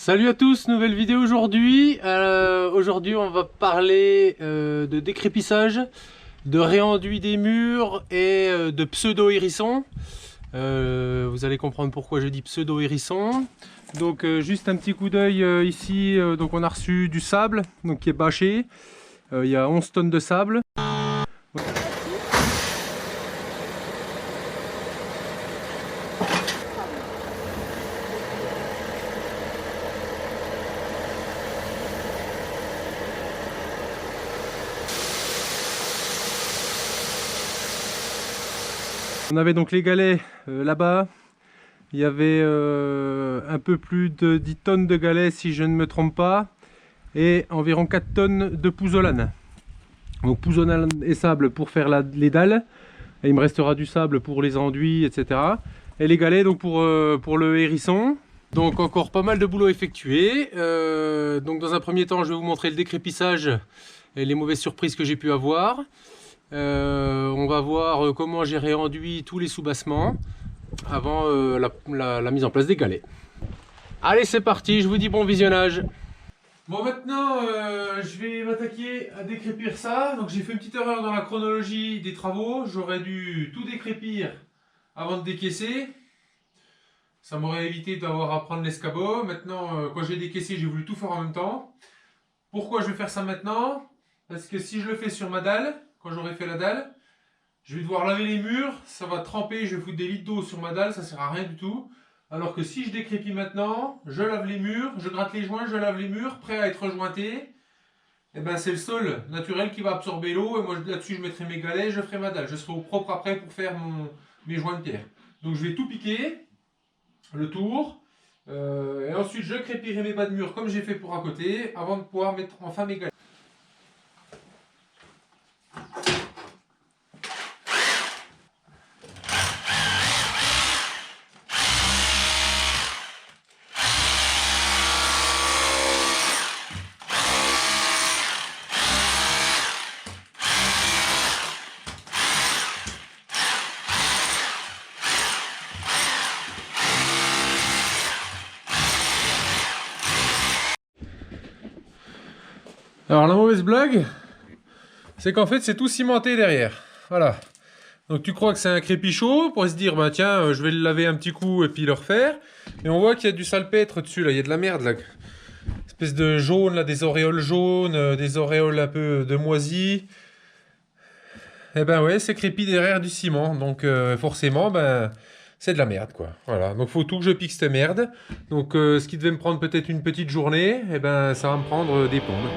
Salut à tous, nouvelle vidéo aujourd'hui. Aujourd'hui on va parler de décrépissage, de réenduit des murs et de pseudo-hérisson. Vous allez comprendre pourquoi je dis pseudo-hérisson. Donc juste un petit coup d'œil ici, donc on a reçu du sable donc qui est bâché. Il y a 11 tonnes de sable. On avait donc les galets là-bas. Il y avait un peu plus de 10 tonnes de galets si je ne me trompe pas. Et environ 4 tonnes de pouzzolane. Donc pouzzolane et sable pour faire les dalles. Et il me restera du sable pour les enduits, etc. Et les galets donc pour le hérisson. Donc encore pas mal de boulot effectué. Donc dans un premier temps je vais vous montrer le décrépissage et les mauvaises surprises que j'ai pu avoir. On va voir comment j'ai réenduit tous les soubassements avant la mise en place des galets. Allez, c'est parti, je vous dis bon visionnage. Bon, maintenant je vais m'attaquer à décrépir ça. Donc j'ai fait une petite erreur dans la chronologie des travaux. J'aurais dû tout décrépir avant de décaisser. Ça m'aurait évité d'avoir à prendre l'escabeau. Maintenant, quand j'ai décaissé, j'ai voulu tout faire en même temps. Pourquoi je vais faire ça maintenant? Parce que si je le fais sur ma dalle, quand j'aurai fait la dalle, je vais devoir laver les murs, ça va tremper, je vais foutre des litres d'eau sur ma dalle, ça sert à rien du tout. Alors que si je décrépis maintenant, je lave les murs, je gratte les joints, je lave les murs, prêts à être jointés. Et ben c'est le sol naturel qui va absorber l'eau et moi là-dessus je mettrai mes galets, je ferai ma dalle. Je serai au propre après pour faire mes joints de pierre. Donc je vais tout piquer, le tour, et ensuite je crépirai mes bas de mur comme j'ai fait pour à côté, avant de pouvoir mettre enfin mes galets. Alors la mauvaise blague, c'est qu'en fait c'est tout cimenté derrière. Voilà. Donc tu crois que c'est un crépichaud pour se dire bah tiens je vais le laver un petit coup et puis le refaire. Et on voit qu'il y a du salpêtre dessus là, il y a de la merde là. Espèce de jaune là, des auréoles jaunes, des auréoles un peu de moisi. Et ben ouais, c'est crépi derrière du ciment. Donc forcément ben c'est de la merde quoi. Voilà. Donc faut tout que je pique cette merde. Donc ce qui devait me prendre peut-être une petite journée, et ben ça va me prendre des plombes.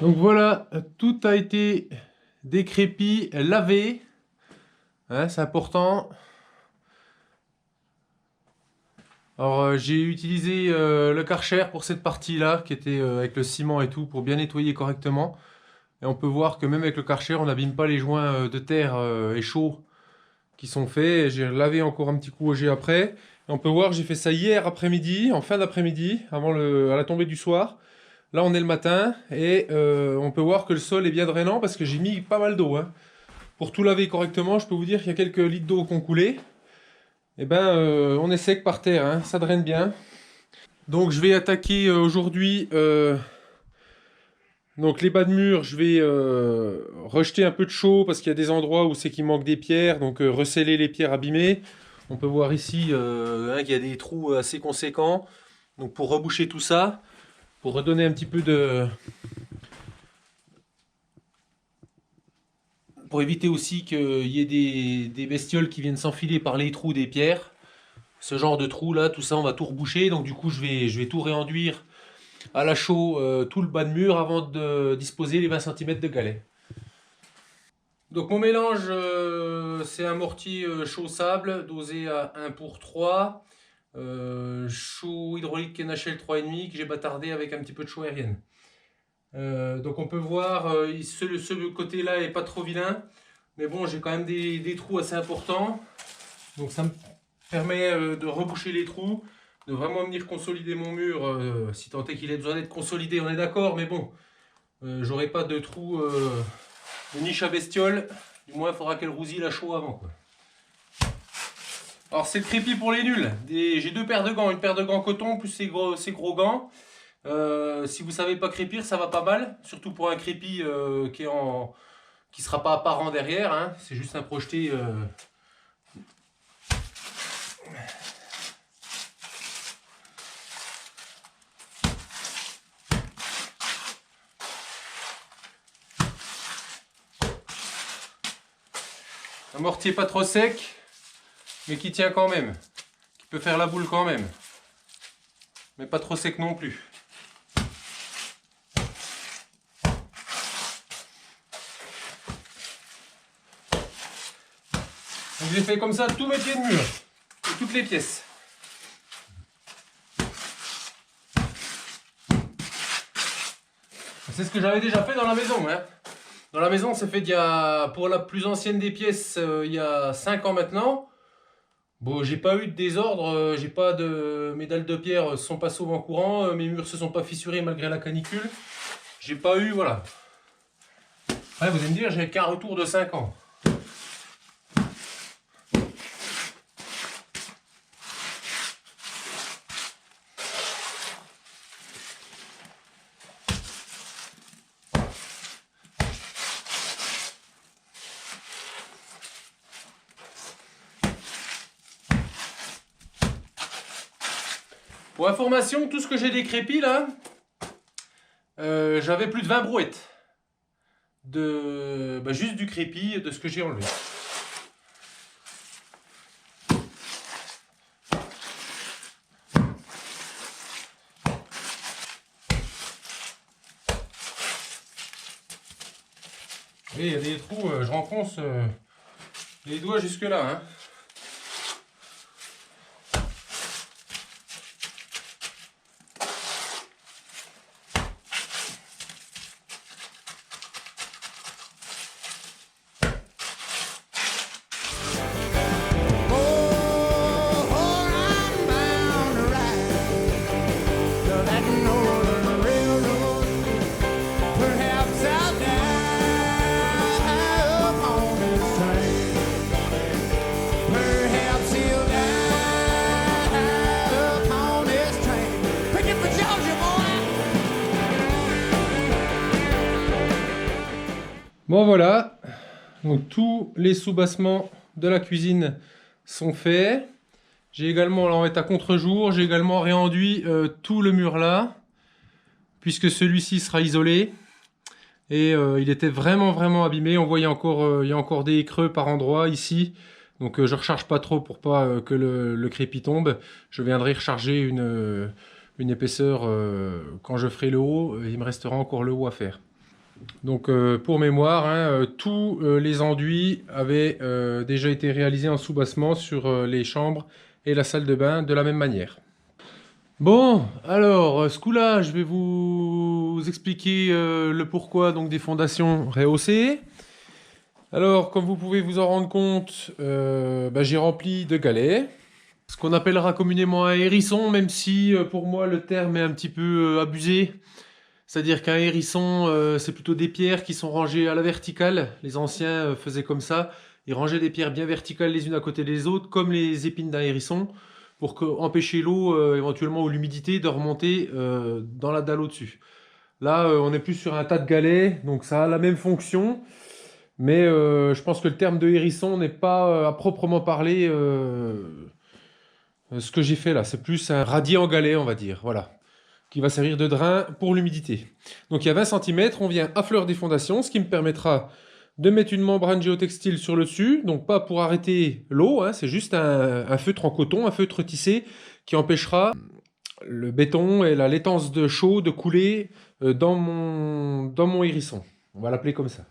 Donc voilà, tout a été décrépi, lavé. Hein, c'est important. Alors j'ai utilisé le Karcher pour cette partie-là, qui était avec le ciment et tout, pour bien nettoyer correctement. Et on peut voir que même avec le Karcher, on n'abîme pas les joints de terre et chauds qui sont faits. J'ai lavé encore un petit coup au jet après. Et on peut voir, j'ai fait ça hier après-midi, en fin d'après-midi, à la tombée du soir. Là, on est le matin et on peut voir que le sol est bien drainant parce que j'ai mis pas mal d'eau. Hein. Pour tout laver correctement, je peux vous dire qu'il y a quelques litres d'eau qui ont coulé. Et ben, on est sec par terre, hein, ça draine bien. Donc, je vais attaquer aujourd'hui donc les bas de mur. Je vais rejeter un peu de chaux parce qu'il y a des endroits où c'est qu'il manque des pierres. Donc, recéler les pierres abîmées. On peut voir ici hein, qu'il y a des trous assez conséquents. Donc, pour reboucher tout ça. Pour redonner un petit peu de pour éviter aussi qu'il y ait des bestioles qui viennent s'enfiler par les trous des pierres. Ce genre de trous là, tout ça on va tout reboucher, donc du coup je vais tout réenduire à la chaux, tout le bas de mur avant de disposer les 20 cm de galets. Donc mon mélange, c'est un mortier chaux sable dosé à 1 pour 3, chaux hydraulique NHL 3,5 que j'ai bâtardé avec un petit peu de chaux aérienne. Donc on peut voir, ce côté là est pas trop vilain, mais bon j'ai quand même des trous assez importants, donc ça me permet de reboucher les trous, de vraiment venir consolider mon mur, si tant est qu'il ait besoin d'être consolidé, on est d'accord, mais bon, j'aurai pas de trous de niche à bestiole, du moins il faudra qu'elle rousille la chaux avant, quoi. Alors c'est le crépi pour les nuls, j'ai deux paires de gants, une paire de gants coton plus ces gros gants. Si vous savez pas crépir, ça va pas mal, surtout pour un crépi qui sera pas apparent derrière, hein. C'est juste un projeté. Un mortier pas trop sec, mais qui tient quand même, qui peut faire la boule quand même, mais pas trop sec non plus. Donc j'ai fait comme ça tous mes pieds de mur, et toutes les pièces. C'est ce que j'avais déjà fait dans la maison, hein. Dans la maison, c'est fait pour la plus ancienne des pièces, il y a 5 ans maintenant. Bon, j'ai pas eu de désordre, j'ai pas de... Mes dalles de pierre sont pas sauvées en courant, mes murs se sont pas fissurés malgré la canicule. J'ai pas eu, voilà. Ouais, vous allez me dire, j'ai qu'un retour de 5 ans. Pour information, tout ce que j'ai décrépit là, j'avais plus de 20 brouettes. Juste du crépi, de ce que j'ai enlevé. Et il y a des trous, je renfonce les doigts jusque là, hein. Bon voilà, donc tous les soubassements de la cuisine sont faits. J'ai également, là on est à contre-jour, j'ai également réenduit tout le mur là, puisque celui-ci sera isolé. Et il était vraiment abîmé, on voit il y a encore des creux par endroit ici. Donc je recharge pas trop pour pas que le crépi tombe. Je viendrai recharger une épaisseur quand je ferai le haut, il me restera encore le haut à faire. Donc pour mémoire, hein, tous les enduits avaient déjà été réalisés en soubassement sur les chambres et la salle de bain de la même manière. Bon, alors ce coup-là, je vais vous expliquer le pourquoi donc, des fondations rehaussées. Alors, comme vous pouvez vous en rendre compte, j'ai rempli de galets. Ce qu'on appellera communément un hérisson, même si pour moi le terme est un petit peu abusé. C'est-à-dire qu'un hérisson, c'est plutôt des pierres qui sont rangées à la verticale. Les anciens faisaient comme ça. Ils rangeaient des pierres bien verticales les unes à côté des autres, comme les épines d'un hérisson, pour empêcher l'eau, éventuellement ou l'humidité, de remonter dans la dalle au-dessus. Là, on est plus sur un tas de galets, donc ça a la même fonction. Mais je pense que le terme de hérisson n'est pas à proprement parler ce que j'ai fait là. C'est plus un radier en galet, on va dire. Voilà. Qui va servir de drain pour l'humidité. Donc il y a 20 cm, on vient à fleur des fondations, ce qui me permettra de mettre une membrane géotextile sur le dessus, donc pas pour arrêter l'eau, hein, c'est juste un feutre en coton, un feutre tissé qui empêchera le béton et la laitance de chaud de couler dans mon hérisson. On va l'appeler comme ça.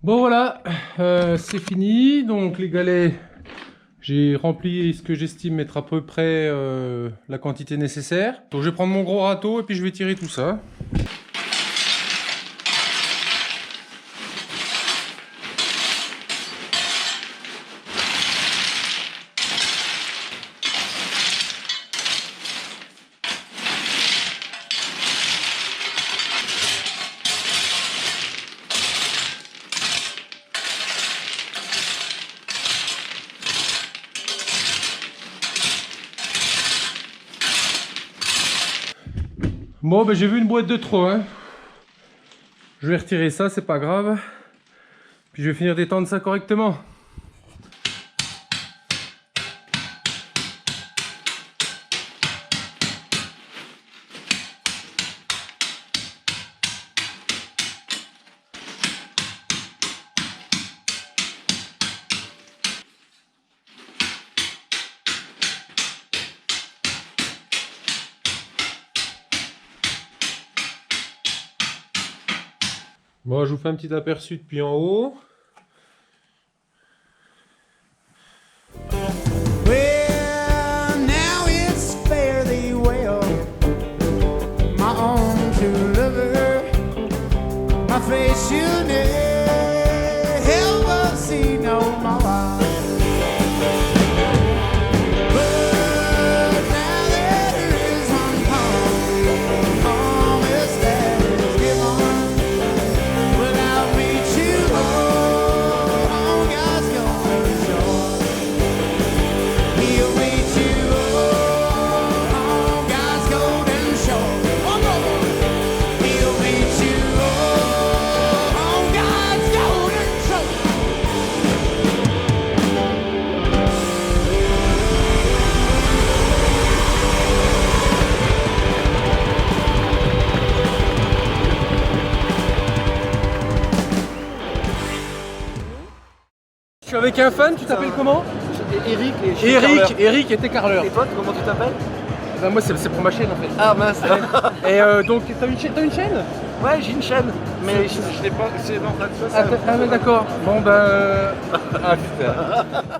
Bon voilà, c'est fini. Donc les galets, j'ai rempli ce que j'estime être à peu près la quantité nécessaire. Donc je vais prendre mon gros râteau et puis je vais tirer tout ça. Bon, ben j'ai vu une boîte de trop, hein. Je vais retirer ça, c'est pas grave. Puis je vais finir d'étendre ça correctement. Bon, je vous fais un petit aperçu depuis en haut. Well, now it's fairly well. My own true lover, my face you'll never see no more. But now there is one promise that is given. Without me to hold, God's gonna show. He'll meet you on God's golden shore. One more. He'll meet you on God's golden shore. Je suis avec un fan, tu t'appelles comment? Eric et je suis carreleur. Eric était carreleur. Et toi, comment tu t'appelles? Ben moi c'est pour ma chaîne en fait. Ah mince. Et donc t'as une chaîne? Ouais, j'ai une chaîne, mais je l'ai pas. C'est dans ta Ah, d'accord. Bon ben. Ah putain.